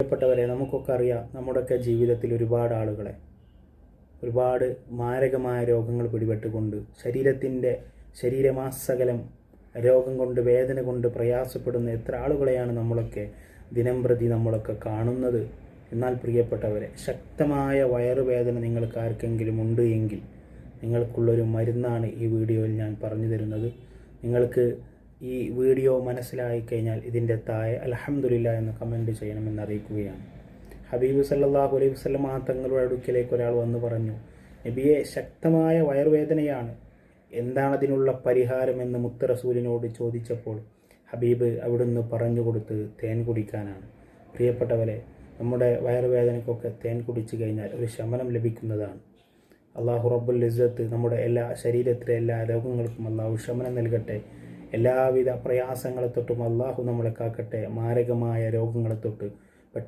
പ്രിയപ്പെട്ടവരെ, നമുക്കൊക്കെ അറിയാം, നമ്മുടെയൊക്കെ ജീവിതത്തിൽ ഒരുപാട് ആളുകളെ ഒരുപാട് മാരകമായ രോഗങ്ങൾ പിടിപെട്ടുകൊണ്ട് ശരീരമാസകലം രോഗം കൊണ്ട്, വേദന കൊണ്ട് പ്രയാസപ്പെടുന്ന എത്ര ആളുകളെയാണ് നമ്മളൊക്കെ കാണുന്നത്. എന്നാൽ പ്രിയപ്പെട്ടവരെ, ശക്തമായ വയറുവേദന നിങ്ങൾക്ക് ആർക്കെങ്കിലും ഉണ്ട് എങ്കിൽ നിങ്ങൾക്കുള്ളൊരു മരുന്നാണ് ഈ വീഡിയോയിൽ ഞാൻ പറഞ്ഞു തരുന്നത്. നിങ്ങൾക്ക് ഈ വീഡിയോ മനസ്സിലായി കഴിഞ്ഞാൽ ഇതിൻ്റെ താഴെ അൽഹംദുലില്ലാ എന്ന് കമൻറ്റ് ചെയ്യണമെന്ന് അറിയിക്കുകയാണ്. ഹബീബ് സല്ലല്ലാഹു അലൈഹി വസല്ലം തങ്ങളുടെ അടുക്കലേക്ക് ഒരാൾ വന്ന് പറഞ്ഞു, നബിയെ, ശക്തമായ വയറുവേദനയാണ്, എന്താണതിനുള്ള പരിഹാരമെന്ന് മുത്ത് റസൂലിനോട് ചോദിച്ചപ്പോൾ ഹബീബ് അവിടുന്ന് പറഞ്ഞു കൊടുത്തത് തേൻ കുടിക്കാനാണ്. പ്രിയപ്പെട്ടവരെ, നമ്മുടെ വയറുവേദനയ്ക്കൊക്കെ തേൻ കുടിച്ചു കഴിഞ്ഞാൽ ഒരു ശമനം ലഭിക്കുന്നതാണ്. അള്ളാഹു റബ്ബുൽ ഇസ്സത്ത് നമ്മുടെ ശരീരത്തിലെ എല്ലാ രോഗങ്ങൾക്കും അള്ളാഹു ശമനം നൽകട്ടെ. എല്ലാവിധ പ്രയാസങ്ങളെ തൊട്ടും അള്ളാഹു നമ്മളെ കാക്കട്ടെ. മാരകമായ രോഗങ്ങളെ തൊട്ട്